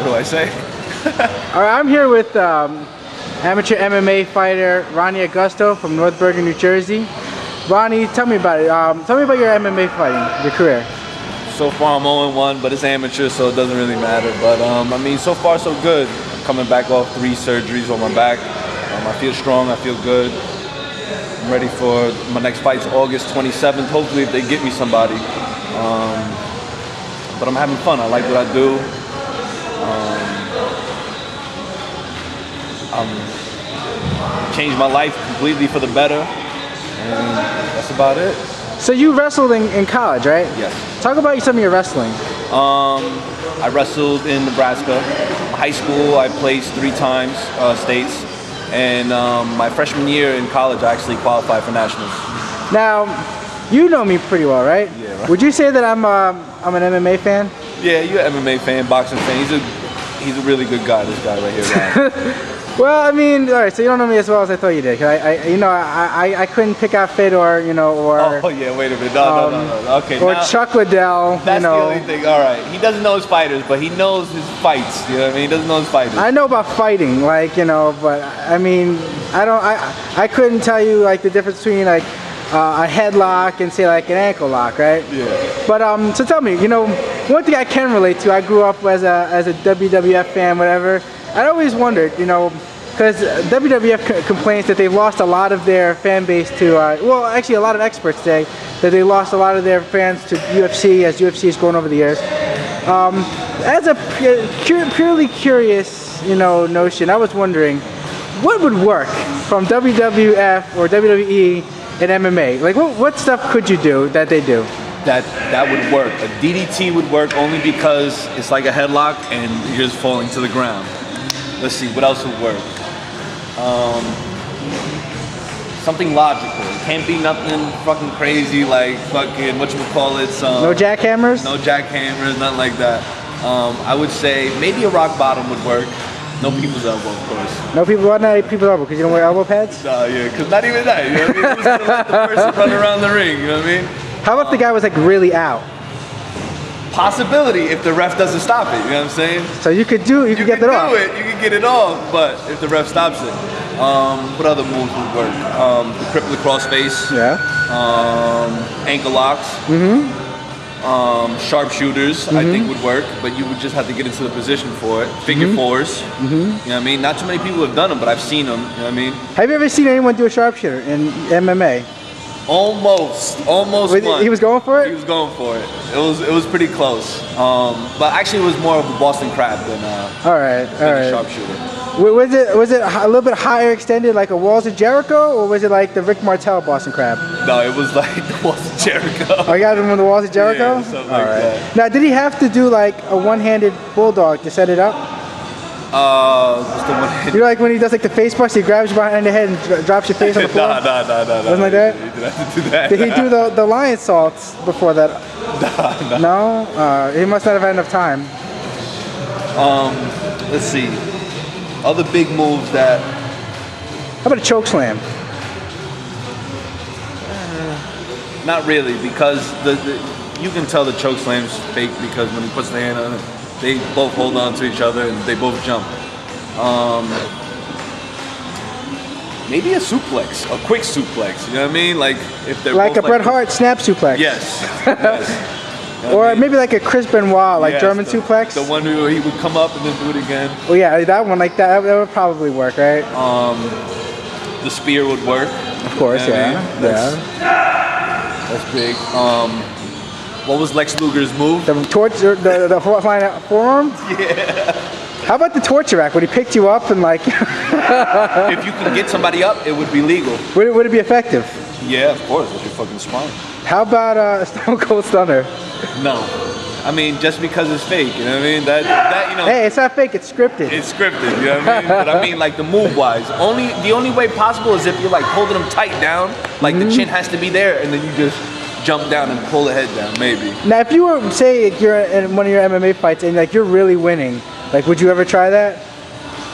do I say? All right, I'm here with amateur MMA fighter Ronnie Agosto from North Bergen, New Jersey. Ronnie, tell me about it. Tell me about your MMA fighting, your career. So far I'm 0-1, but it's amateur, so it doesn't really matter. But I mean, so far so good. I'm coming back off 3 surgeries on my back. I feel strong, I feel good. I'm ready for my next fight's August 27th, hopefully if they get me somebody. But I'm having fun, I like what I do. Changed my life completely for the better, and that's about it. So you wrestled in college, right? Yes. Talk about some of your wrestling. I wrestled in Nebraska. High school, I placed 3 times states, and my freshman year in college, I actually qualified for nationals. Now, you know me pretty well, right? Yeah. Right. Would you say that I'm an MMA fan? Yeah, you're an MMA fan, boxing fan. He's a really good guy. This guy right here, Ryan. Well, I mean, all right. So you don't know me as well as I thought you did. I couldn't pick out Fit or or. Oh yeah, wait a minute. No. Okay. Or Chuck Liddell. That's the only thing. All right. He doesn't know his fighters, but he knows his fights. You know what I mean? He doesn't know his fighters. I know about fighting, but I mean, I couldn't tell you like the difference between like a headlock and say like an ankle lock, right? Yeah. But so tell me, one thing I can relate to. I grew up as a WWF fan, whatever. I always wondered, because WWF complains that they've lost a lot of their fan base to, well, actually a lot of experts say that they lost a lot of their fans to UFC as UFC has grown over the years. As a purely curious, notion, I was wondering, what would work from WWF or WWE in MMA? Like, what stuff could you do that they do? That would work. A DDT would work only because it's like a headlock and you're just falling to the ground. Let's see, what else would work? Something logical. It can't be nothing fucking crazy like fucking, whatchamacallit, no jackhammers? No jackhammers, nothing like that. I would say maybe a rock bottom would work. No people's elbow, of course. No people, why not people's elbow? Because you don't wear elbow pads? No, yeah, because not even that, you know what I mean? Who's gonna let the person run around the ring, you know what I mean? How about the guy was like really out? Possibility if the ref doesn't stop it, you know what I'm saying? So you could get it off. You can get it off, but if the ref stops it. What other moves would work? The crippler crossface. Yeah. Ankle locks. Sharpshooters, I think would work, but you would just have to get into the position for it. Figure fours. You know what I mean? Not too many people have done them, but I've seen them, you know what I mean? Have you ever seen anyone do a sharpshooter in MMA? Almost won. He was going for it? He was going for it. It was pretty close. But actually it was more of a Boston Crab than a sharpshooter. Was it a little bit higher extended like a Walls of Jericho, or was it like the Rick Martel Boston Crab? No, it was like the Walls of Jericho. Oh, you got him on the Walls of Jericho? Yeah, something like that. Now, did he have to do like a one-handed bulldog to set it up? What's the one-handed? You know, like when he does like the face bust, he grabs you behind the head and drops your face on the floor? No. Wasn't like that? He didn't have to do that. Did he do the lion salts before that? No. No? He must not have had enough time. Let's see. Other big moves that... How about a choke slam? Not really, because you can tell the choke slam's fake because when he puts the hand on it, they both hold on to each other and they both jump. Maybe a suplex, a quick suplex, you know what I mean? Like if they're like both a Bret Hart snap suplex. Yes. Yes. Or maybe like a Chris Benoit, like German suplex. The one where he would come up and then do it again. Oh yeah, that one, like that would probably work, right? The spear would work. Of course, yeah. That's big. What was Lex Luger's move? The torture, the flying forearm? Yeah. How about the torture rack? Would he pick you up and like... If you could get somebody up, it would be legal. Would it be effective? Yeah, of course, with your fucking spine. How about a Stone Cold Stunner? No. I mean, just because it's fake, you know what I mean? That you know. Hey, it's not fake, it's scripted. It's scripted, you know what I mean? But I mean, like the move-wise, the only way possible is if you're like holding them tight down, like the chin has to be there, and then you just jump down and pull the head down, maybe. Now, if you were, say, you're in one of your MMA fights and like you're really winning, like, would you ever try that?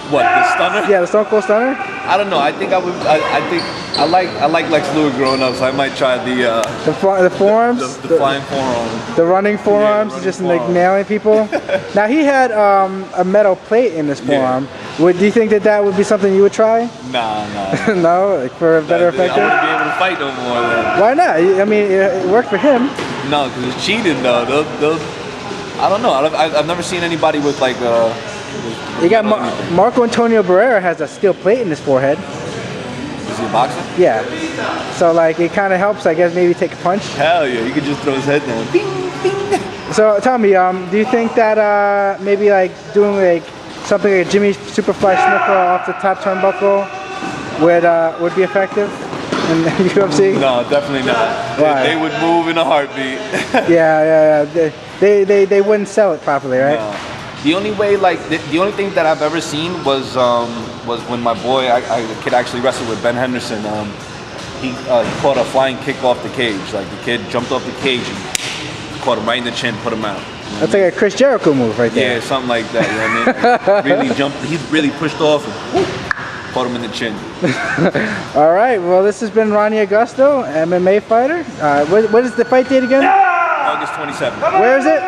What, the stunner? Yeah, the Stone Cold Stunner. I don't know. I think I would. I think I like Lex Luger growing up, so I might try the forearms, the flying forearm, the running forearms, running just forearm. like nailing people. Now he had a metal plate in his forearm. Do you think that would be something you would try? Nah. No, like for a better effect. I wouldn't be able to fight no more then. Why not? I mean, it worked for him. No, because it's cheating though. They'll I don't know. I've never seen anybody with like You got Marco Antonio Barrera has a steel plate in his forehead. Is he a boxer? Yeah. So like it kind of helps, I guess, maybe take a punch. Hell yeah, you could just throw his head down. Bing, bing. So tell me, do you think that maybe like doing like something like a Jimmy Superfly Snuka off the top turnbuckle would be effective in UFC? No, definitely not. Why? They would move in a heartbeat. Yeah. They wouldn't sell it properly, right? No. The only way, like, the only thing that I've ever seen was when my boy, the kid actually wrestled with Ben Henderson. He caught a flying kick off the cage. Like the kid jumped off the cage and caught him right in the chin, put him out. That's like a Chris Jericho move right there. Yeah, something like that. You know what I mean? Like, really jumped. He really pushed off and caught him in the chin. All right. Well, this has been Ronnie Agosto, MMA fighter. What is the fight date again? August 27th. Where is it?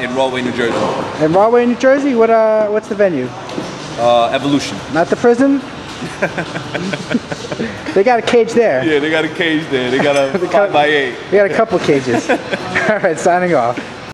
In Rahway, New Jersey. In Rahway, New Jersey. What's the venue? Evolution. Not the prison? They got a cage there. Yeah, they got a cage there. They got a 5x8. They got a couple cages. All right, signing off.